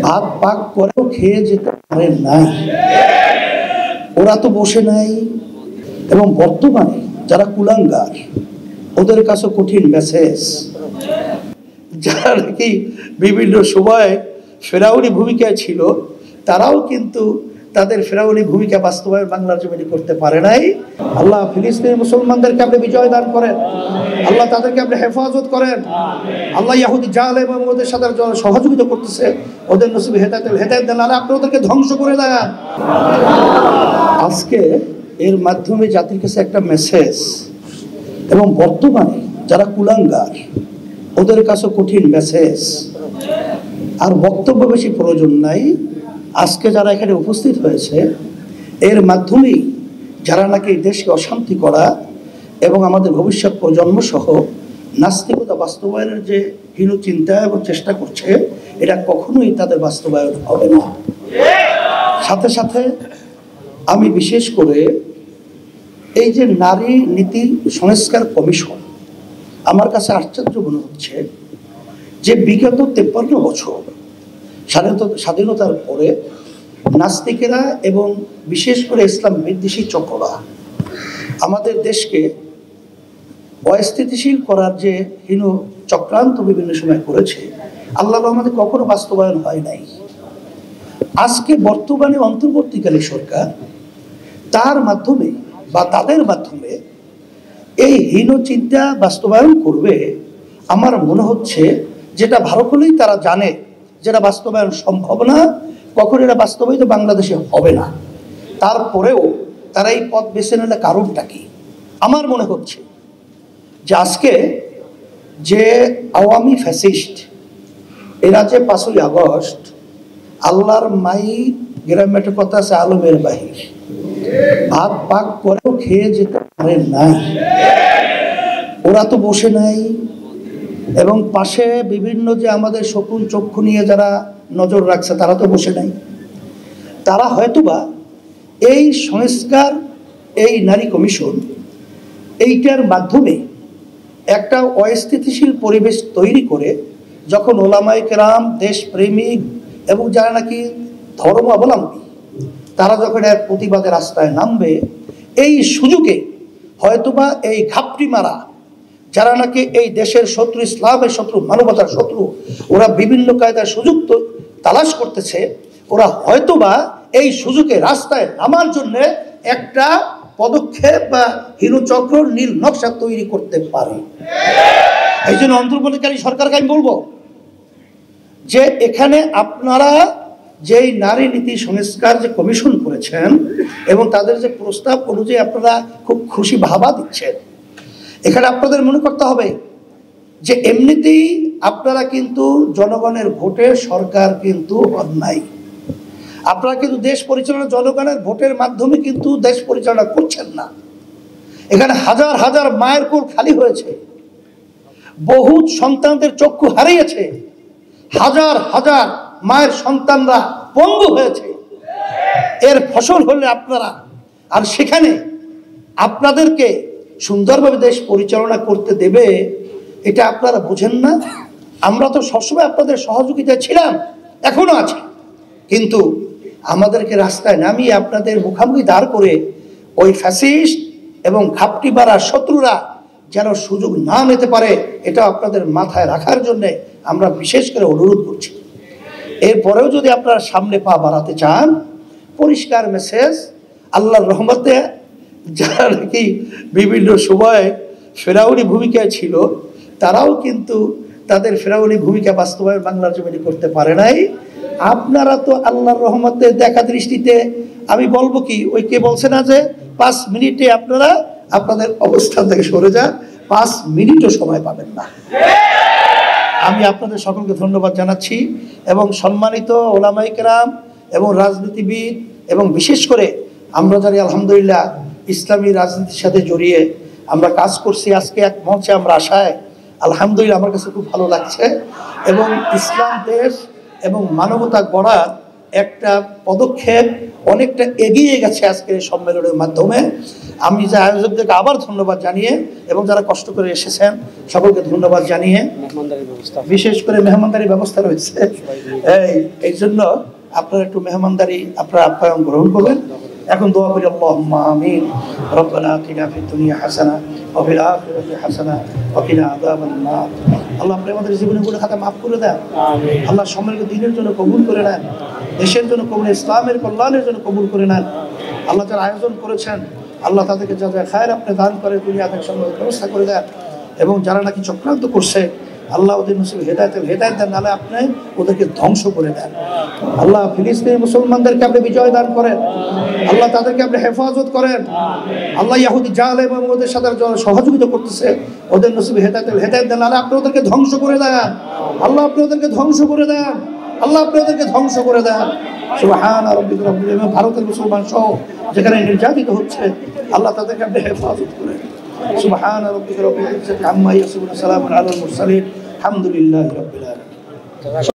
ভাত পাক করেও খেয়ে যেতে পারে নাই, ওরা তো বসে নাই। এবং বর্তমানে যারা কুলাঙ্গার, ওদের কাছে কঠিন মেসেজ, যারা নাকি বিভিন্ন সময় ফেরাউনি ভূমিকায় ছিল, তারাও কিন্তু তাদের ফেরাউনি ভূমিকা বাস্তবায়ন বাংলার জমিনে করতে পারে নাই। আল্লাহ ফিলিস্তিনি মুসলমানদেরকে আপনি বিজয় দান করেন, আল্লাহ তাদেরকে আপনি হেফাজত করেন। আল্লাহ ইহুদি জালেম এবং ওদের সাথে সহযোগিতা করতেছে, ওদের নসিবে হেদায়েত দেন, আপনি ওদেরকে ধ্বংস করে দেন। আজকে এর মাধ্যমে জাতির কাছে একটা মেসেজ, এবং বর্তমানে যারা কুলাঙ্গার, ওদের কাছে কঠিন মেসেজ। আর বক্তব্য বেশি প্রয়োজন নাই। আজকে যারা এখানে উপস্থিত হয়েছে, এর মাধ্যমেই যারা নাকি দেশকে অশান্তি করা এবং আমাদের ভবিষ্যৎ প্রজন্ম সহ নাস্তিকতা বাস্তবায়নের যে হীন চিন্তা এবং চেষ্টা করছে, এটা কখনোই তাদের বাস্তবায়ন হবে না। সাথে সাথে আমি বিশেষ করে এই যে নারী নীতি সংস্কার কমিশন, আমার কাছে আশ্চর্য মনে হচ্ছে যে বিগত 53 বছর স্বাধীনতার পরে নাস্তিকেরা এবং বিশেষ করে ইসলাম বিদ্বেষী চক্ররা আমাদের দেশকে অস্থিতিশীল করার যে হীন চক্রান্ত বিভিন্ন সময় করেছে, আল্লাহর রহমতে কখনো বাস্তবায়ন হয় নাই। আজকে বর্তমানে অন্তর্বর্তীকালী সরকার তার মাধ্যমে বা তাদের মাধ্যমে এই হীন চিন্তা বাস্তবায়ন করবে। আমার মনে হচ্ছে যেটা ভালো করেই তারা জানে যেটা বাস্তবায়ন সম্ভব না, কখন এটা বাস্তবায়িত বাংলাদেশে হবে না, তারপরেও তারা এই পথ বেছে নিলে কারণটা কি? আমার মনে হচ্ছে যে আজকে যে আওয়ামী ফ্যাসিস্ট, এরা যে 5ই আগস্ট আল্লাহর মাই গ্রামে একটা কথা আছে, আলমের বাহির, ভাত পাক করেও খেয়ে যেতে পারে নাই, ওরা তো বসে নাই। এবং পাশে বিভিন্ন যে আমাদের শকুন চক্ষু নিয়ে যারা নজর রাখছে, তারা তো বসে নাই। তারা হয়তোবা এই সংস্কার, এই নারী কমিশন, এইটার মাধ্যমে একটা অস্থিতিশীল পরিবেশ তৈরি করে যখন ওলামায়ে কেরাম, দেশপ্রেমিক এবং যারা নাকি ধর্ম অবলম্বী, তারা যখন এর প্রতিবাদের রাস্তায় নামবে, এই সুযোগে হয়তোবা এই ঘাপটি মারা যারা নাকি এই দেশের শত্রু, ইসলামের শত্রু, মানবতার শত্রু, ওরা বিভিন্ন কায়দায় সুযোগ তালাশ করতেছে, ওরা হয়তোবা এই সুযোগে রাস্তায় নামার জন্য একটা পদক্ষেপ বা হীনচক্র নীল নকশা তৈরি করতে পারে। এই জন্য অন্তর্বর্তীকালীন সরকারকে আমি বলবো যে এখানে আপনারা যেই নারী নীতি সংস্কার যে কমিশন করেছেন এবং তাদের যে প্রস্তাব অনুযায়ী আপনারা খুব খুশি ভাবা দিচ্ছেন, এখানে আপনাদের মনে করতে হবে যে এমনিতেই আপনারা কিন্তু জনগণের ভোটে সরকার কিন্তু হন নাই। আপনারা কিন্তু দেশ পরিচালনা জনগণের ভোটের মাধ্যমে কিন্তু দেশ পরিচালনা করছেন না। এখানে হাজার হাজার মায়ের কোল খালি হয়েছে, বহু সন্তানদের চক্ষু হারিয়েছে, হাজার হাজার মায়ের সন্তানরা পঙ্গু হয়েছে। এর ফসল হলে আপনারা, আর সেখানে আপনাদেরকে সুন্দরভাবে দেশ পরিচালনা করতে দেবে, এটা আপনারা বুঝেন না। আমরা তো সবসময় আপনাদের সহযোগিতা ছিলাম, এখনো আছে, কিন্তু আমাদেরকে রাস্তায় নামিয়ে আপনাদের মুখামুখি দাঁড় করে ওই ফ্যাসিস্ট এবং ঘাপটি মারা শত্রুরা যেন সুযোগ না নিতে পারে, এটা আপনাদের মাথায় রাখার জন্যে আমরা বিশেষ করে অনুরোধ করছি। এরপরেও যদি আপনারা সামনে পা বাড়াতে চান, পরিষ্কার মেসেজ, আল্লাহর রহমতে যারা নাকি বিভিন্ন সময় ফেরাউনি ভূমিকায় ছিল, তারাও কিন্তু তাদের ফেরাউনি ভূমিকা বাস্তবায়ন বাংলার জমিনে করতে পারে নাই। আপনারা তো আল্লাহর রহমতে দেখা দৃষ্টিতে, আমি বলবো কি, ওই কে বলছে না যে 5 মিনিটে আপনারা আপনাদের অবস্থান থেকে সরে যান, 5 মিনিটও সময় পাবেন না। আমি আপনাদের সকলকে ধন্যবাদ জানাচ্ছি এবং সম্মানিত ওলামায়ে কেরাম এবং রাজনীতিবিদ এবং বিশেষ করে আমরা যারা আলহামদুলিল্লাহ ইসলামী রাজনীতির সাথে জড়িয়ে আমরা কাজ করছি, আজকে এক মঞ্চে আমরা আসায় আলহামদুলিল্লাহ আমার কাছে খুব ভালো লাগছে। এবং ইসলাম দেশ এবং মানবতা গড়ার একটা পদক্ষেপ অনেকটা এগিয়ে গেছে আজকের এই সম্মেলনের মাধ্যমে। আমি যে আয়োজকদেরকে আবার ধন্যবাদ জানিয়ে এবং যারা কষ্ট করে এসেছেন সকলকে ধন্যবাদ জানিয়ে, বিশেষ করে মেহমানদারি ব্যবস্থা রয়েছে, এই জন্য আপনারা একটু মেহমানদারি আপনারা আপ্যায়ন গ্রহণ করবেন। এখন দোয়া করি, আল্লাহুম্মা আমিন। রব্বানা আতিনা ফিদ দুনিয়া হাসানা ওয়া ফিল আখিরাতি হাসানা ওয়া কিনা আযাবান নার। আল্লাহ আপনি আমাদের জীবনের গুনাহ খাতা মাফ করে দেন। আমিন। আল্লাহ সম্মানিত দ্বীনের জন্য কবুল করে নেন, দেশের জন্য কবুল, ইসলামের কল্যাণের জন্য কবুল করে নেন। আল্লাহ যারা আয়োজন করেছেন আল্লাহ তাদেরকে যা যা খায়ের আপনি দান করে দুনিয়া থেকে সম্মানের ব্যবস্থা করে দেন, এবং যারা নাকি চক্রান্ত করছে আল্লাহ ওদের নসিব হেদায়েত দেন, নাহলে আপনি ওদেরকে ধ্বংস করে দেন। আল্লাহ ফিলিস্তিনি মুসলমানদেরকে আপনি বিজয় দান করেন, আল্লাহ তাদেরকে আপনি হেফাজত করেন। আল্লাহ ইহুদি জালেম এবং ওদের সাথে যারা সহযোগিতা করতেছে ওদের নসিব হেদায়েত দেন, নাহলে আপনি ওদেরকে ধ্বংস করে দেন। আল্লাহ আপনি ওদেরকে ধ্বংস করে দেন, আল্লাহ আপনি ওদেরকে ধ্বংস করে দেন। সুবহান রাব্বিকা রাব্বিল ইজ্জাতি, ভারতের মুসলমান সহ যেখানে নির্যাতিত হচ্ছে আল্লাহ তাদেরকে আপনি হেফাজত করেন। সুবহান রাব্বিকা রাব্বিল ইজ্জাতি আম্মা ইয়াসিফুন, সালামুন আলাল মুরসালিন, আলহামদুলিল্লাহি রাব্বিল আলামিন।